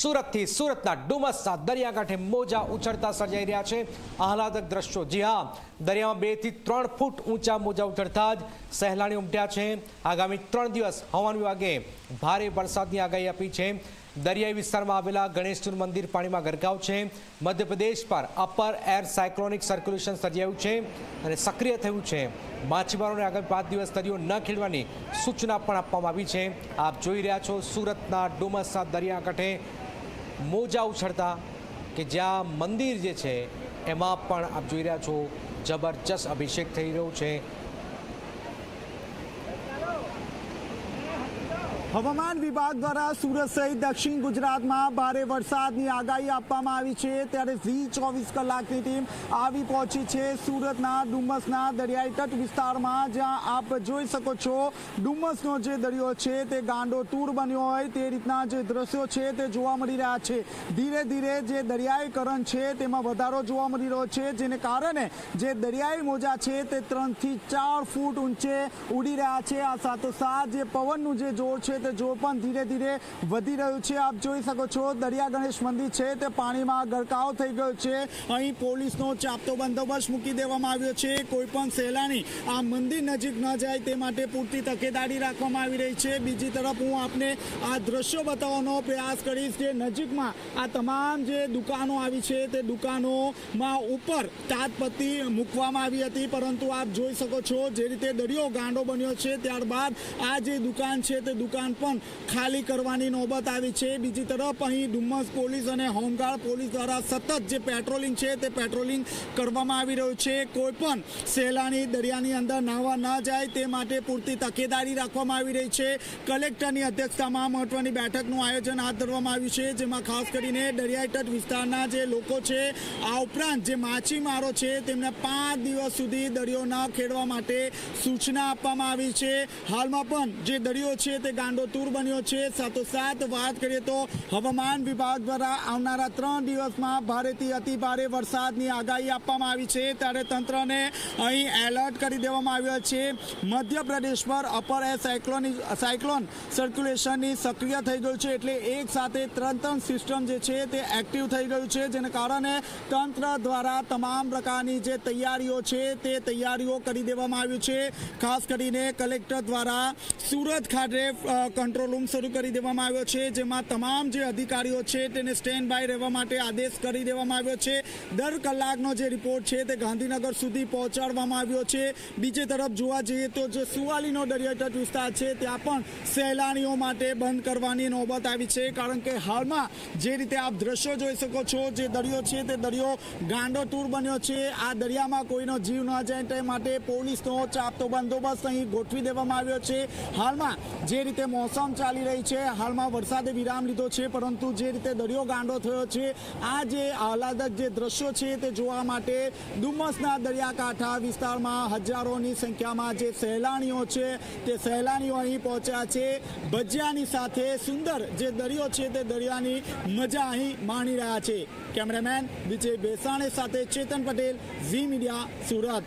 સુરતથી સુરતના ડુમસના દરિયાકાંઠે મોજા ઉછળતા સર્જાઈ રહ્યા છે આહલાદક દ્રશ્યો। જી હા, દરિયામાં 2 થી 3 ફૂટ ઊંચા મોજા ઉછળતા જ સહેલાણીઓ ઉમટ્યા છે। આગામી 3 દિવસ હવામાન વિભાગે ભારે વરસાદની આગાહી આપી છે। દરિયાઈ વિસ્તારમાં આવેલા ગણેશનું મંદિર પાણીમાં ગરકાવ છે। મધ્યપ્રદેશ પર અપર એર સાયક્લોનિક સર્ક્યુલેશન સર્જાયું છે અને સક્રિય થયું છે। માછીમારોને આગામી 5 દિવસ દરિયો ન ખેડવાની સૂચના પણ આપવામાં આવી છે। આપ જોઈ રહ્યા છો સુરતના ડુમસના દરિયાકાંઠે મોજા ઉછળતા કે જ્યાં મંદિર જે છે એમાં પણ આપ જોઈ રહ્યા છો જબરજસ્ત અભિષેક થઈ રહ્યો છે। હવામાન વિભાગ દ્વારા સુરત સહિત દક્ષિણ ગુજરાતમાં ભારે વરસાદની આગાહી આપવામાં આવી છે। ત્યારે ઝી 24 કલાકની ટીમ આવી પહોંચી છે સુરતના ડુમસના દરિયાઈ તટ વિસ્તારમાં, જ્યાં આપ જોઈ શકો છો ડુમસનો જે દરિયો છે તે ગાંડો તૂર બન્યો હોય તે રીતના જે દ્રશ્યો છે તે જોવા મળી રહ્યા છે। ધીરે ધીરે જે દરિયાઈ કરંટ છે તેમાં વધારો જોવા મળી રહ્યો છે, જેને કારણે જે દરિયાઈ મોજા છે તે 3 થી 4 ફૂટ ઊંચે ઉડી રહ્યા છે। આ સાથોસાથ જે પવનનું જે જોર છે જો પણ ધીરે ધીરે વધી રહ્યું છે। આપ જોઈ શકો છો દરિયા ગણેશ મંદિર છે તે પાણીમાં ગરકાવ થઈ ગયો છે। અહીં પોલીસનો ચાપતો બંદોબસ્ત મૂકી દેવામાં આવ્યો છે। કોઈ પણ સહેલાણી આ મંદિર નજીક ન જાય તે માટે પૂરતી તકેદારી રાખવામાં આવી રહી છે। બીજી તરફ હું આપને આ દ્રશ્યો બતાવવાનો પ્રયાસ કરીશ કે નજીકમાં આ તમામ જે દુકાનો આવી છે તે દુકાનોમાં ઉપર તાજપત્તી મૂકવામાં આવી હતી, પરંતુ આપ જોઈ શકો છો જે રીતે દરિયો ગાંડો બન્યો છે ત્યારબાદ આ જે દુકાન છે તે દુકાન પણ ખાલી કરવાની નોબત આવી છે। બીજી તરફ અહીં ડુમસ પોલીસ અને હોમગાર્ડ પોલીસ દ્વારા સતત જે પેટ્રોલિંગ છે તે પેટ્રોલિંગ કરવામાં આવી રહ્યું છે। કોઈ પણ સહેલાણી દરિયાની અંદર નાહવા ન જાય તે માટે પૂરતી તકેદારી રાખવામાં આવી રહી છે। કલેક્ટરની અધ્યક્ષતામાં મહત્વની બેઠકનું આયોજન હાથ ધરવામાં આવ્યું છે, જેમાં ખાસ કરીને દરિયાઈ તટ વિસ્તારના જે લોકો છે આ ઉપરાંત જે માછીમારો છે તેમને 5 દિવસ સુધી દરિયો ન ખેડવા માટે સૂચના આપવામાં આવી છે। હાલમાં પણ જે દરિયો છે તે ગાંડો તૂર બન્યો છે। સાથોસાથ વાત કરીએ તો હવામાન વિભાગ દ્વારા આવનારા 3 દિવસમાં ભારેથી અતિ ભારે વરસાદની આગાહી આપવામાં આવી છે। ત્યારે તંત્રને અહીં એલર્ટ કરી દેવામાં આવ્યો છે। મધ્યપ્રદેશ પર અપર એર સાયક્લોન સર્ક્યુલેશનની સક્રિય થઈ ગયું છે, એટલે એક સાથે 3 સિસ્ટમ જે છે તે એક્ટિવ થઈ ગયું છે, જેને કારણે તંત્ર દ્વારા તમામ પ્રકારની જે તૈયારીઓ છે તે તૈયારીઓ કરી દેવામાં આવ્યું છે। ખાસ કરીને કલેક્ટર દ્વારા સુરત ખાતે કંટ્રોલ રૂમ શરૂ કરી દેવામાં આવ્યો છે, જેમાં તમામ જે અધિકારીઓ છે તેને સ્ટેન્ડ બાય રહેવા માટે આદેશ કરી દેવામાં આવ્યો છે। દર કલાકનો જે રિપોર્ટ છે તે ગાંધીનગર સુધી પહોંચાડવામાં આવ્યો છે। બીજી તરફ જોવા જઈએ તો જે સુવાલીનો દરિયાઈ તટ વિસ્તાર છે ત્યાં પણ સહેલાણીઓ માટે બંધ કરવાની નોબત આવી છે, કારણ કે હાલમાં જે રીતે આપ દ્રશ્યો જોઈ શકો છો જે દરિયો છે તે દરિયો ગાંડો તૂર બન્યો છે। આ દરિયામાં કોઈનો જીવ ન જાય તે માટે પોલીસનો ચાપતો બંદોબસ્ત અહીં ગોઠવી દેવામાં આવ્યો છે। હાલમાં જે રીતે મોસમ ચાલી રહી છે, હાલમાં વરસાદે વિરામ લીધો છે, પરંતુ જે રીતે દરિયો ગાંડો થયો છે આ જે આહલાદક જે દ્રશ્યો છે તે જોવા માટે ડુમસના દરિયાકાંઠા વિસ્તારમાં હજારોની સંખ્યામાં જે સહેલાણીઓ છે તે સહેલાણીઓ અહીં પહોંચ્યા છે। ભજીયાની સાથે સુંદર જે દરિયો છે તે દરિયાની મજા અહીં માણી રહ્યા છે। કેમેરામેન વિજય બેસાણે સાથે ચેતન પટેલ, ઝી મીડિયા, સુરત।